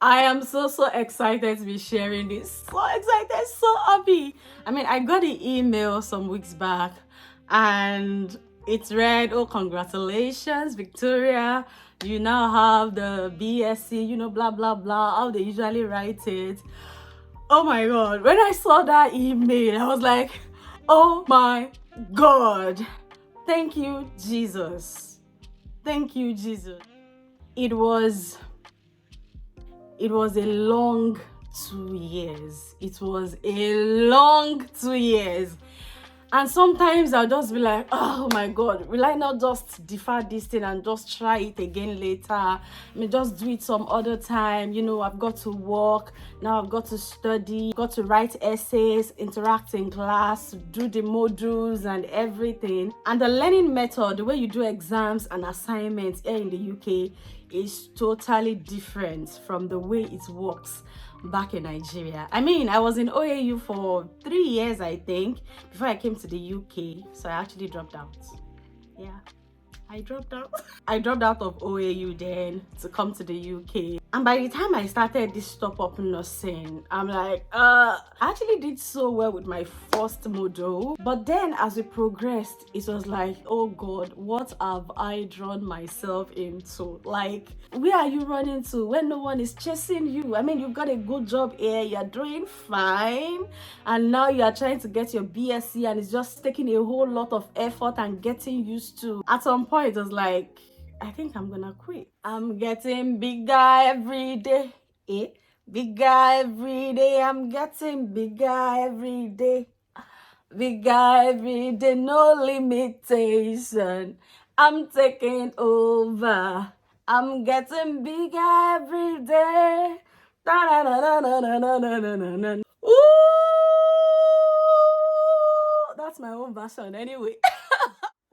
I am so excited to be sharing this. So excited, so happy. I mean, I got an email some weeks back and it read, "Oh, congratulations, Victoria. You now have the BSc, blah, blah, blah," how they usually write it. Oh my God. When I saw that email, I was like, oh my God. Thank you, Jesus. Thank you, Jesus. It was a long 2 years. It was a long 2 years. And sometimes I'll just be like, oh my God, will I not just defer this thing and just try it again later? I mean, just do it some other time. I've got to work. Now I've got to study, got to write essays, interact in class, do the modules and everything. And the learning method, the way you do exams and assignments here in the UK is totally different from the way it works back in Nigeria. I mean, I was in OAU for 3 years, I think, before I came to the UK. So I actually dropped out. Yeah, I dropped out. I dropped out of OAU then to come to the UK. And by the time I started this top-up nursing, I'm like, I actually did so well with my first module. But then as we progressed, it was like, oh God, what have I drawn myself into? Like, where are you running to when no one is chasing you? I mean, you've got a good job here, you're doing fine. And now you're trying to get your BSc and it's just taking a whole lot of effort and getting used to. At some point, it was like, I think I'm gonna quit. I'm getting bigger every day. Bigger every day. I'm getting bigger every day. Bigger every day, no limitation. I'm taking over. I'm getting bigger every day. Ooh, that's my own version anyway.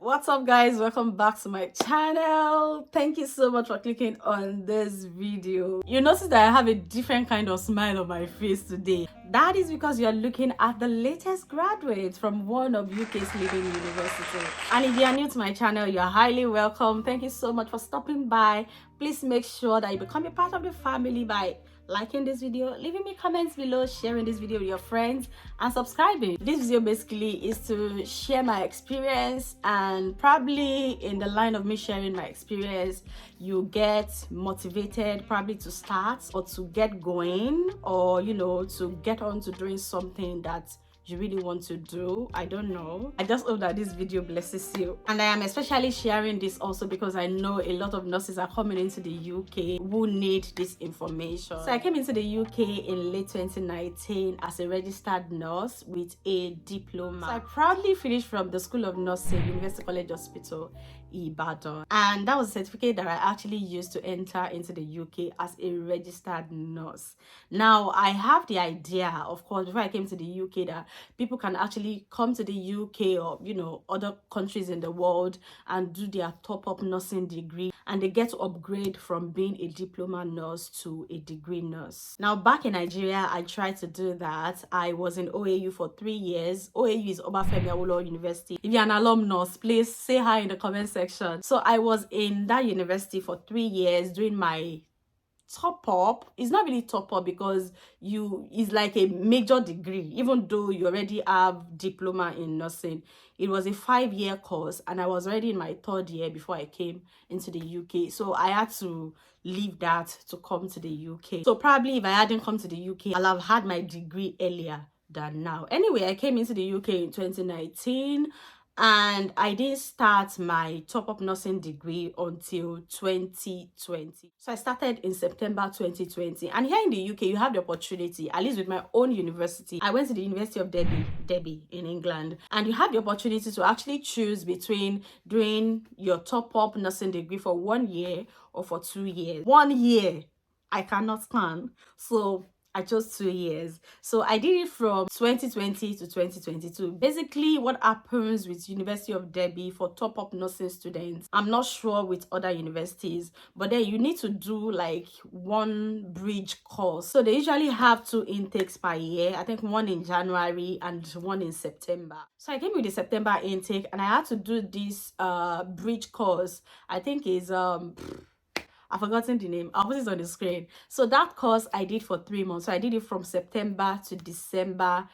What's up, guys? Welcome back to my channel. Thank you so much for clicking on this video. You notice that I have a different kind of smile on my face today. That is because you're looking at the latest graduate from one of UK's leading universities. And if you're new to my channel, you're highly welcome. Thank you so much for stopping by. Please make sure that you become a part of the family by liking this video, leaving me comments below, sharing this video with your friends, and subscribing. This video basically is to share my experience, and probably in the line of me sharing my experience, you get motivated probably to start or to get going, or to get on to doing something that you really want to do. I don't know. I just hope that this video blesses you. And I am especially sharing this also because I know a lot of nurses are coming into the UK who need this information. So I came into the UK in late 2019 as a registered nurse with a diploma. So I proudly finished from the School of Nursing, University College Hospital, Ibadan. And that was a certificate that I actually used to enter into the UK as a registered nurse. Now, I have the idea, of course, before I came to the UK, that people can actually come to the UK or, other countries in the world and do their top-up nursing degree, and they get to upgrade from being a diploma nurse to a degree nurse. Now, back in Nigeria, I tried to do that. I was in OAU for 3 years. OAU is Obafemi Awolowo University. If you're an alumnus, please say hi in the comment section. So I was in that university for 3 years doing my top up. It's not really top up because it's like a major degree, even though you already have diploma in nursing. It was a 5-year course and I was already in my 3rd year before I came into the UK, so I had to leave that to come to the UK. So probably if I hadn't come to the UK, I'll have had my degree earlier than now. Anyway, I came into the UK in 2019 and I didn't start my top-up nursing degree until 2020. So I started in September 2020. And here in the UK, you have the opportunity, at least with my own university. I went to the University of Derby in England. And you have the opportunity to actually choose between doing your top-up nursing degree for 1 year or for 2 years. 1 year, I cannot stand. So I chose 2 years. So I did it from 2020 to 2022. Basically, what happens with University of Derby for top-up nursing students, I'm not sure with other universities, but then you need to do like one bridge course. So they usually have 2 intakes per year. I think one in January and one in September. So I came with the September intake and I had to do this bridge course. I think is I've forgotten the name. I'll put it on the screen. So that course I did for 3 months. So I did it from September to December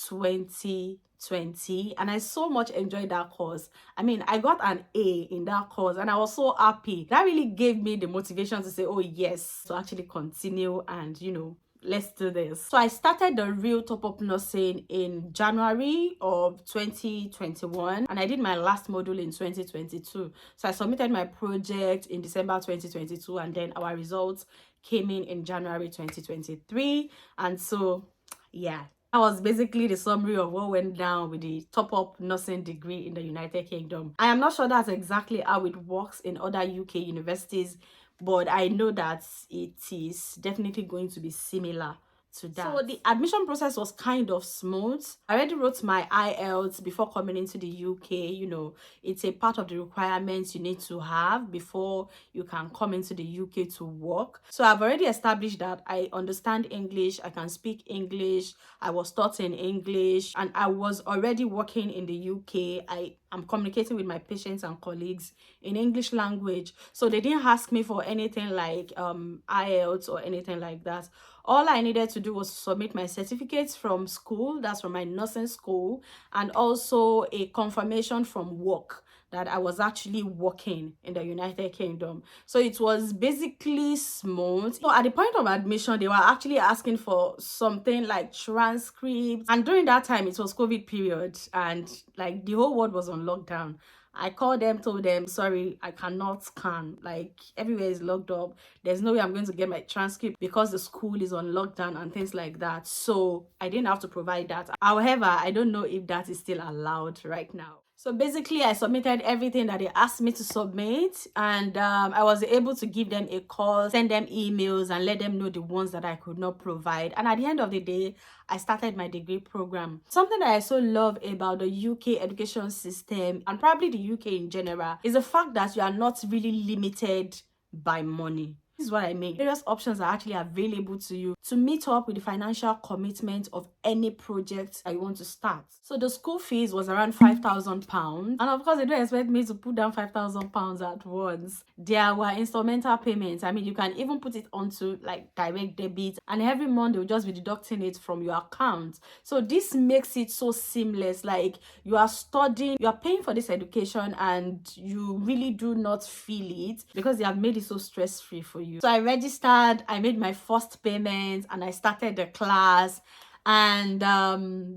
2020, and I so much enjoyed that course. I mean, I got an A in that course and I was so happy. That really gave me the motivation to say, oh yes, to actually continue and, you know, let's do this. So I started the real top-up nursing in January of 2021, and I did my last module in 2022. So I submitted my project in December 2022, and then our results came in January 2023. And so yeah, that was basically the summary of what went down with the top-up nursing degree in the United Kingdom. I am not sure that's exactly how it works in other UK universities, but I know that it is definitely going to be similar to that. So the admission process was kind of smooth. I already wrote my IELTS before coming into the UK. You know, it's a part of the requirements you need to have before you can come into the UK to work. So I've already established that I understand English, I can speak English, I was taught in English, and I was already working in the UK. I'm communicating with my patients and colleagues in English language. So they didn't ask me for anything like IELTS or anything like that. All I needed to do was submit my certificates from school, that's from my nursing school, and also a confirmation from work that I was actually working in the United Kingdom. So it was basically smooth. So at the point of admission, they were actually asking for something like transcripts. And during that time, it was COVID period, and like the whole world was on lockdown. I called them, told them, sorry, I cannot scan. Like, everywhere is locked up. There's no way I'm going to get my transcript because the school is on lockdown and things like that. So I didn't have to provide that. However, I don't know if that is still allowed right now. So basically, I submitted everything that they asked me to submit, and I was able to give them a call, send them emails, and let them know the ones that I could not provide. And at the end of the day, I started my degree program. Something that I so love about the UK education system, and probably the UK in general, is the fact that you are not really limited by money. This is what I mean. Various options are actually available to you to meet up with the financial commitment of any project that you want to start. So the school fees was around £5,000. And of course, they don't expect me to put down £5,000 at once. There were instrumental payments. I mean, you can even put it onto like direct debit, and every month they'll just be deducting it from your account. So this makes it so seamless. Like, you are studying, you are paying for this education, and you really do not feel it because they have made it so stress-free for you. So I registered, I made my first payment, and I started the class. And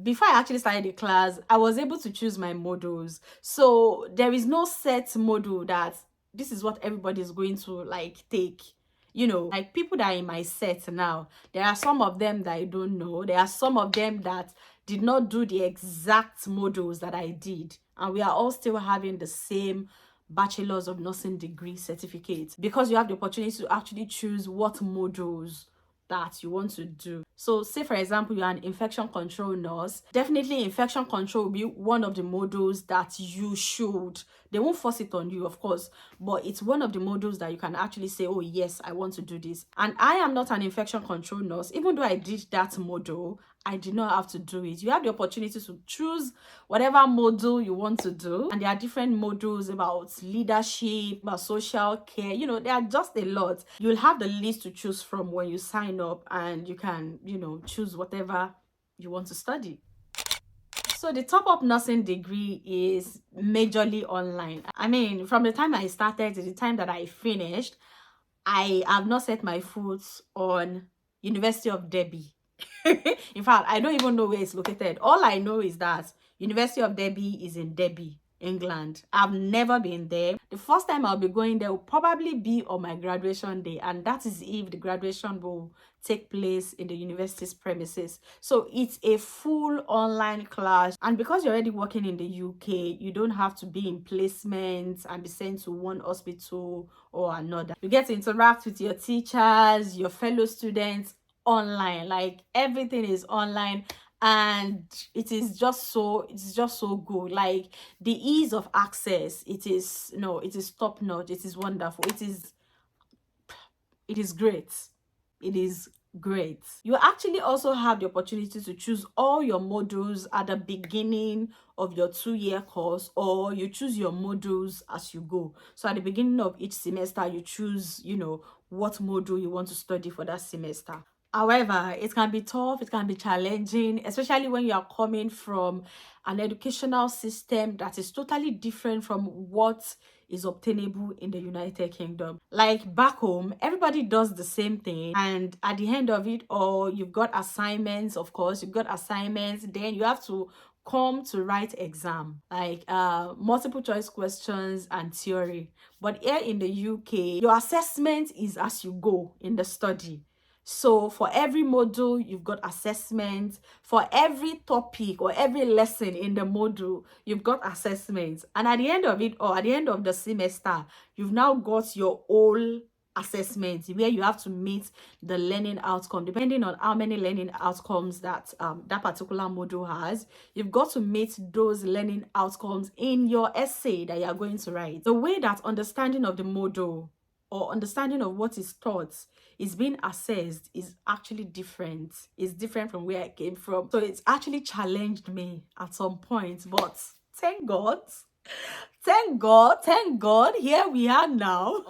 before I actually started the class, I was able to choose my modules. So there is no set module that this is what everybody is going to like take. You know, like people that are in my set now, there are some of them that I don't know. There are some of them that did not do the exact modules that I did, and we are all still having the same bachelor's of nursing degree certificate, because you have the opportunity to actually choose what modules that you want to do. So say for example, you're an infection control nurse, definitely infection control will be one of the modules that you should, they won't force it on you of course, but it's one of the modules that you can actually say, oh yes, I want to do this. And I am not an infection control nurse. Even though I did that module, I did not have to do it. You have the opportunity to choose whatever module you want to do, and there are different modules about leadership, about social care. You know, there are just a lot. You'll have the list to choose from when you sign up, and you can, you know, choose whatever you want to study. So the top-up nursing degree is majorly online. I mean, from the time I started to the time that I finished, I have not set my foot on University of Derby. In fact, I don't even know where it's located. All I know is that University of Derby is in Derby, England. I've never been there. The first time I'll be going there will probably be on my graduation day, and that is if the graduation will take place in the university's premises. So it's a full online class, and because you're already working in the UK, you don't have to be in placements and be sent to one hospital or another. You get to interact with your teachers, your fellow students online. Like, everything is online, and it's just so good. Like, the ease of access, it is top notch. It is wonderful. It is great. It is great. You actually also have the opportunity to choose all your modules at the beginning of your 2-year course, or you choose your modules as you go. So at the beginning of each semester, you choose, what module you want to study for that semester. However, it can be tough, it can be challenging, especially when you are coming from an educational system that is totally different from what is obtainable in the United Kingdom. Like back home, everybody does the same thing, and at the end of it all, you've got assignments. Of course, you've got assignments, then you have to come to write exam, like multiple choice questions and theory. But here in the UK, your assessment is as you go in the study. So for every module, you've got assessments. For every topic or every lesson in the module, you've got assessments. And at the end of it, or at the end of the semester, you've now got your whole assessment where you have to meet the learning outcome. Depending on how many learning outcomes that that particular module has, you've got to meet those learning outcomes in your essay that you are going to write. The way that understanding of the module or understanding of what is taught is being assessed is actually different. It's different from where I came from. So it's actually challenged me at some point, but thank God. Thank God, here we are now.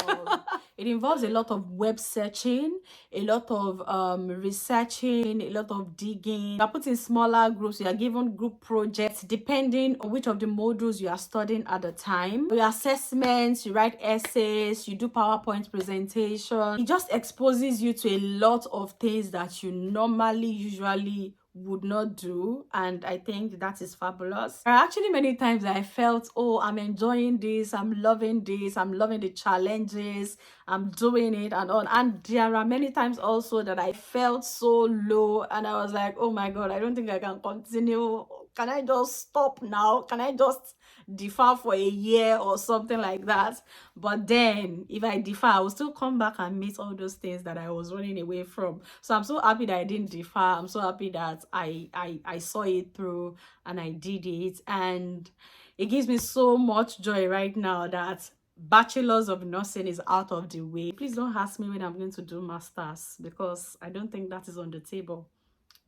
It involves a lot of web searching, a lot of researching, a lot of digging. You are put in smaller groups, you are given group projects depending on which of the modules you are studying at the time. For your assessments, you write essays, you do PowerPoint presentation. It just exposes you to a lot of things that you usually would not do, and I think that is fabulous. There are actually many times I felt, oh, I'm enjoying this, I'm loving the challenges, I'm doing it and all. And there are many times also that I felt so low and I was like, oh my God, I don't think I can continue. Can I just stop now? Can I just defer for a year or something like that? But then if I defer, I will still come back and meet all those things that I was running away from. So I'm so happy that I didn't defer. I'm so happy that I saw it through and I did it, and it gives me so much joy right now that bachelor's of nursing is out of the way. Please don't ask me when I'm going to do masters, because I don't think that is on the table.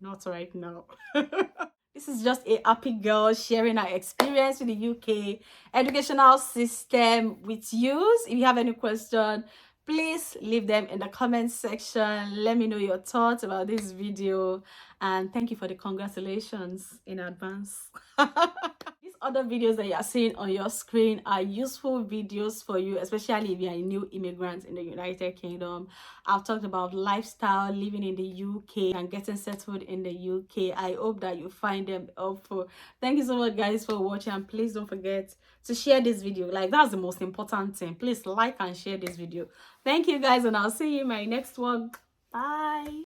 Not right now. This is just a happy girl sharing her experience with the UK educational system with you. If you have any question, please leave them in the comment section. Let me know your thoughts about this video, and thank you for the congratulations in advance. These other videos that you are seeing on your screen are useful videos for you, especially if you are a new immigrant in the United Kingdom. I've talked about lifestyle, living in the UK and getting settled in the UK. I hope that you find them helpful. Thank you so much, guys, for watching, and please don't forget to share this video. Like, that's the most important thing. Please like and share this video. Thank you, guys, and I'll see you in my next one. Bye.